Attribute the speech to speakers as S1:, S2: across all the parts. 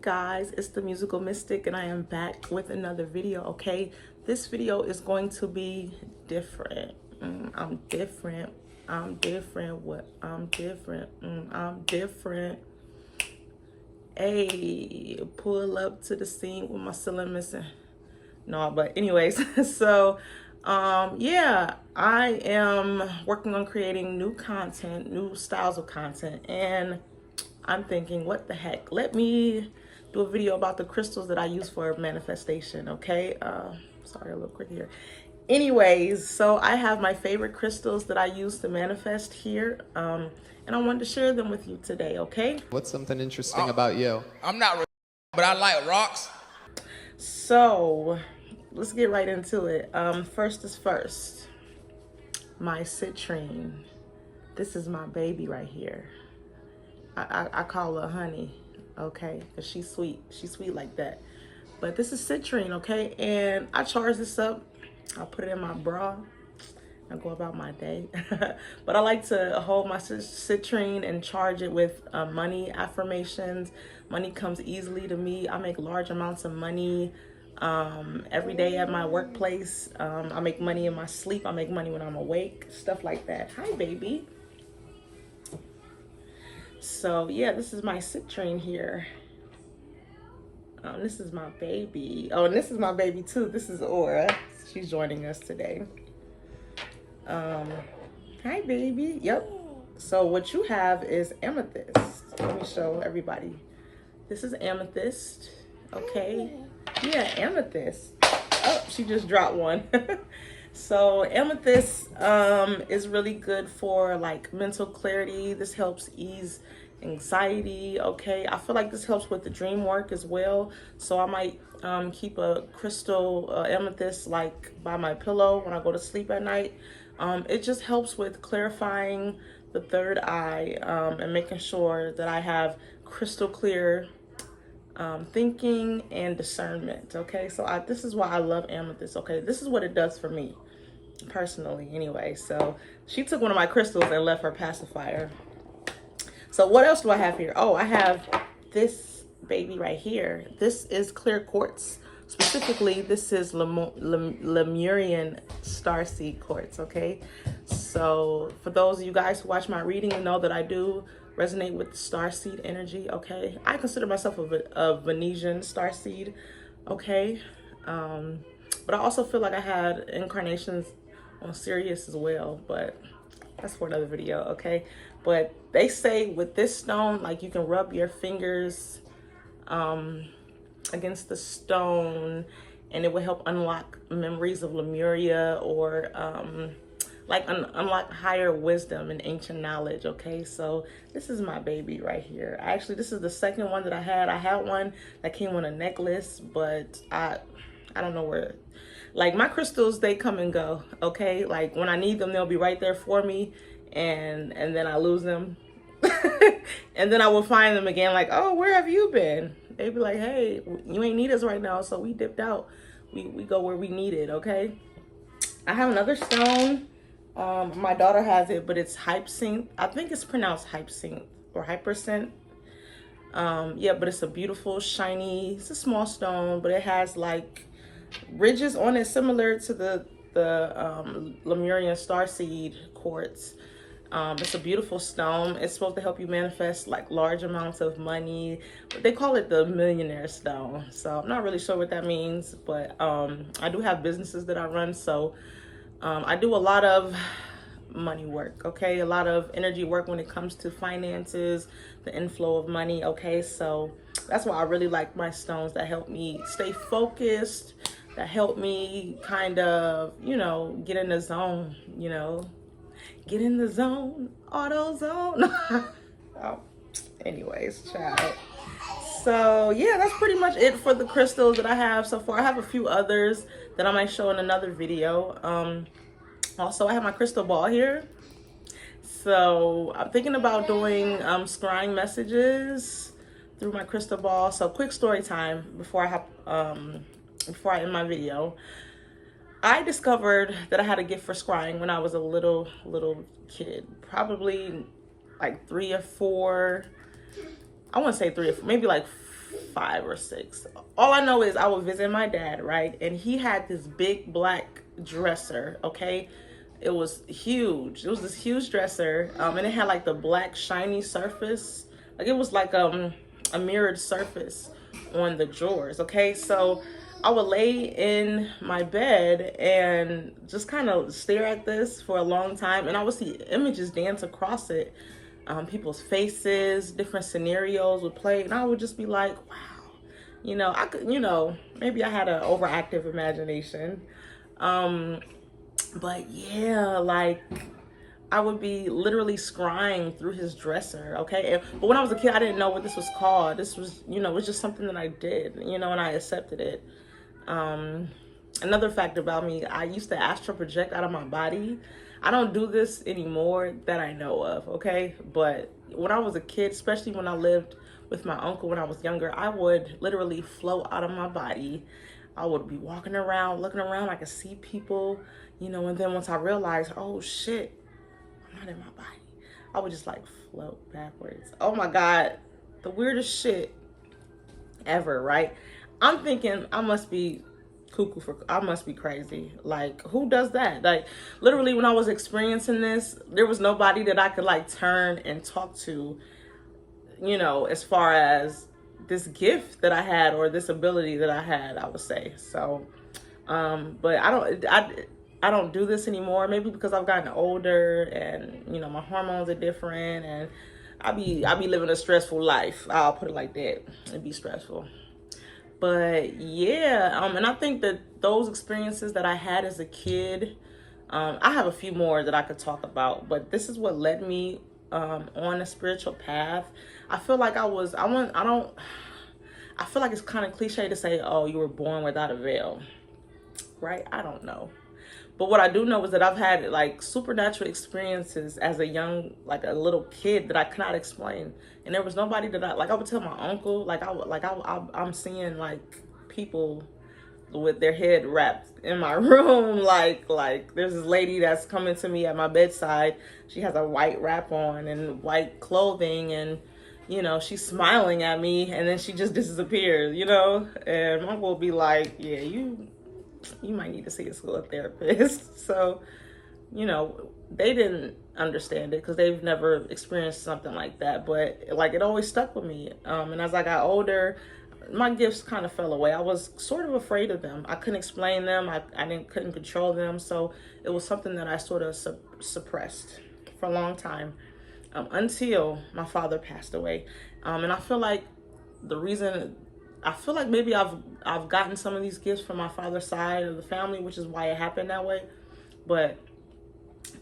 S1: guys, it's the Musical Mystic and I am back with another video. Okay, this video is going to be different. I'm different. I'm different. I'm different. I'm different. Hey, pull up to the scene with my ceiling missing. No, but anyways, so yeah, I am working on creating new content, new styles of content, and I'm thinking, what the heck? Let me do a video about the crystals that I use for manifestation, okay? Sorry, a little quick here. Anyways, so I have my favorite crystals that I use to manifest here, and I wanted to share them with you today, okay?
S2: What's something interesting about you?
S3: I'm not, but I like rocks.
S1: So let's get right into it. First is first, my citrine. This is my baby right here. I call her honey, okay, because she's sweet. She's sweet like that. But this is citrine, okay, and I charge this up. I'll put it in my bra and go about my day. But I like to hold my citrine and charge it with money affirmations. Money comes easily to me. I make large amounts of money every day at my workplace. I make money in my sleep. I make money when I'm awake, stuff like that. Hi, baby. So yeah, this is my citrine here. This is my baby. Oh, and this is my baby too. This is Aura. She's joining us today. Hi, baby. Yep. So what you have is amethyst. Let me show everybody. This is amethyst. Okay. Yeah, amethyst. Oh, she just dropped one. So amethyst is really good for like mental clarity. This helps ease anxiety. Okay, I feel like this helps with the dream work as well. So I might keep a crystal amethyst like by my pillow when I go to sleep at night. It just helps with clarifying the third eye and making sure that I have crystal clear thinking and discernment. Okay, so this is why I love amethyst. Okay, this is what it does for me personally anyway. So she took one of my crystals and left her pacifier. So what else do I have here? Oh, I have this baby right here. This is clear quartz. Specifically, this is Lemurian starseed quartz, okay? So for those of you guys who watch my reading, you know that I do resonate with the starseed energy, okay? I consider myself a Venetian starseed, okay? But I also feel like I had incarnations on Sirius as well, but that's for another video, okay? But they say with this stone, like you can rub your fingers against the stone and it will help unlock memories of Lemuria or like unlock higher wisdom and ancient knowledge, okay? So this is my baby right here. Actually, this is the second one that I had. I had one that came on a necklace, but I don't know where. Like my crystals, they come and go, okay? Like when I need them, they'll be right there for me, and then I lose them. And then I will find them again like, oh, where have you been? They'd be like, hey, you ain't need us right now, so we dipped out. We go where we need it, okay? I have another stone. My daughter has it, but it's hypsynth. I think it's pronounced hypsynth or hypersynth. Yeah, but it's a beautiful, shiny, it's a small stone, but it has like ridges on it similar to the Lemurian starseed quartz. It's a beautiful stone. It's supposed to help you manifest like large amounts of money. They call it the millionaire stone. So I'm not really sure what that means, but I do have businesses that I run. So I do a lot of money work, okay? A lot of energy work when it comes to finances, the inflow of money, okay? So that's why I really like my stones that help me stay focused, that help me kind of, you know, get in the zone, you know? Get in the zone, auto zone. Oh, anyways, child. So yeah, that's pretty much it for the crystals that I have so far. I have a few others that I might show in another video. Also, I have my crystal ball here. So I'm thinking about doing scrying messages through my crystal ball. So quick story time before I end my video. I discovered that I had a gift for scrying when I was a little kid, probably like 3 or 4. I wouldn't say 3 or 4, maybe like 5 or 6. All I know is I would visit my dad, right? And he had this big black dresser, okay? It was huge. It was this huge dresser, and it had like the black shiny surface. Like it was like a mirrored surface on the drawers, okay? So I would lay in my bed and just kind of stare at this for a long time, and I would see images dance across it. People's faces, different scenarios would play, and I would just be like, wow, I could, maybe I had an overactive imagination. But yeah, like I would be literally scrying through his dresser, okay? But when I was a kid, I didn't know what this was called. This was, it was just something that I did, and I accepted it. Another fact about me, I used to astral project out of my body. I don't do this anymore that I know of, okay? But when I was a kid, especially when I lived with my uncle when I was younger, I would literally float out of my body. I would be walking around, looking around, I could see people, and then once I realized, oh shit, I'm not in my body, I would just like float backwards. Oh my God, the weirdest shit ever, right? I'm thinking I must be I must be crazy. Like, who does that? Like, literally when I was experiencing this, there was nobody that I could like turn and talk to, as far as this gift that I had or this ability that I had, I would say. So, but I don't do this anymore. Maybe because I've gotten older and, my hormones are different, and I be living a stressful life. I'll put it like that. It'd be stressful. But yeah, and I think that those experiences that I had as a kid, I have a few more that I could talk about, but this is what led me on a spiritual path. I feel like I feel like it's kind of cliche to say, oh, you were born without a veil, right? I don't know. But what I do know is that I've had like supernatural experiences as a little kid that I cannot explain. And there was nobody that I would tell my uncle, I'm seeing like people with their head wrapped in my room. Like there's this lady that's coming to me at my bedside. She has a white wrap on and white clothing, and she's smiling at me, and then she just disappears, and my uncle will be like, yeah, you might need to see a school therapist. So, they didn't understand it because they've never experienced something like that. But like it always stuck with me. And as I got older, my gifts kind of fell away. I was sort of afraid of them. I couldn't explain them. I couldn't control them. So it was something that I sort of suppressed for a long time, until my father passed away. And I feel like maybe I've gotten some of these gifts from my father's side of the family, which is why it happened that way. But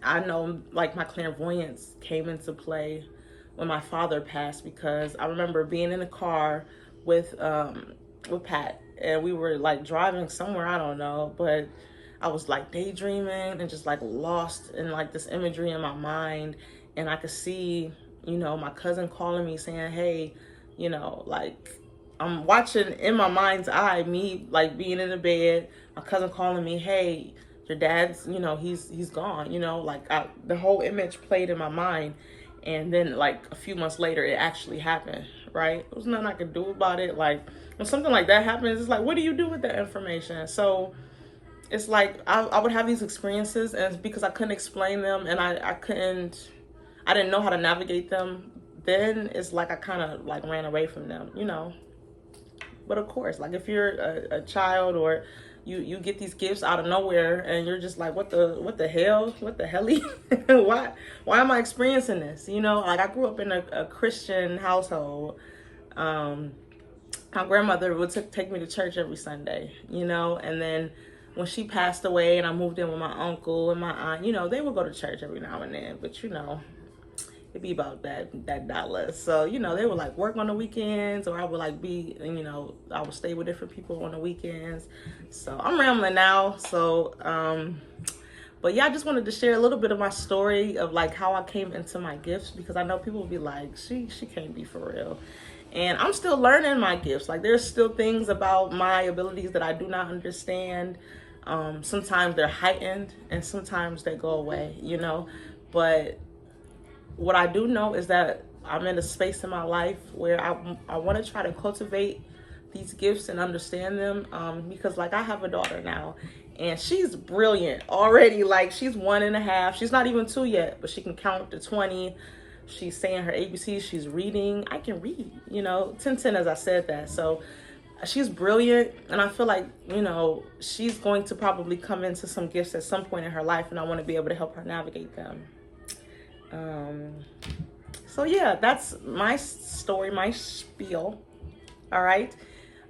S1: I know like my clairvoyance came into play when my father passed, because I remember being in the car with Pat, and we were like driving somewhere, I don't know, but I was like daydreaming and just like lost in like this imagery in my mind, and I could see, my cousin calling me saying, hey, like I'm watching in my mind's eye, me like being in the bed, my cousin calling me, hey, your dad's, he's gone, like the whole image played in my mind. And then like a few months later, it actually happened, right? There was nothing I could do about it. Like when something like that happens, it's like, what do you do with that information? So it's like, I would have these experiences, and because I couldn't explain them, and I didn't know how to navigate them, then it's like I kind of like ran away from them, But of course, like if you're a child, or you get these gifts out of nowhere, and you're just like, what the hell? What the helly? Why am I experiencing this? Like I grew up in a Christian household. My grandmother would take me to church every Sunday, and then when she passed away and I moved in with my uncle and my aunt, they would go to church every now and then, but it'd be about that dollar. So, they would like work on the weekends, or I would like be, I would stay with different people on the weekends. So I'm rambling now. So, but yeah, I just wanted to share a little bit of my story of like how I came into my gifts, because I know people will be like, she can't be for real. And I'm still learning my gifts. Like there's still things about my abilities that I do not understand. Sometimes they're heightened and sometimes they go away, but what I do know is that I'm in a space in my life where I want to try to cultivate these gifts and understand them, because like I have a daughter now, and she's brilliant already. Like she's 1.5, she's not even 2 yet, but she can count to 20. She's saying her ABCs, she's reading. I can read, 10 as I said that. So she's brilliant, and I feel like, she's going to probably come into some gifts at some point in her life, and I want to be able to help her navigate them. So yeah, that's my story, my spiel. All right.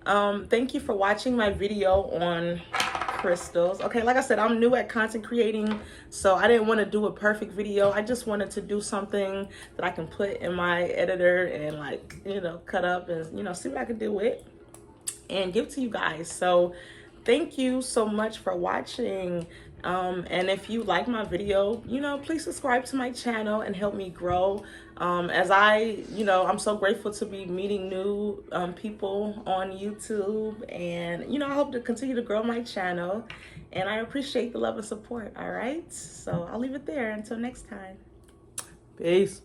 S1: Thank you for watching my video on crystals. Okay, like I said, I'm new at content creating, so I didn't want to do a perfect video. I just wanted to do something that I can put in my editor and like, cut up and, see what I can do with and give to you guys. So thank you so much for watching. And if you like my video, please subscribe to my channel and help me grow. As I'm so grateful to be meeting new people on YouTube, and I hope to continue to grow my channel, and I appreciate the love and support. All right, so I'll leave it there until next time. Peace.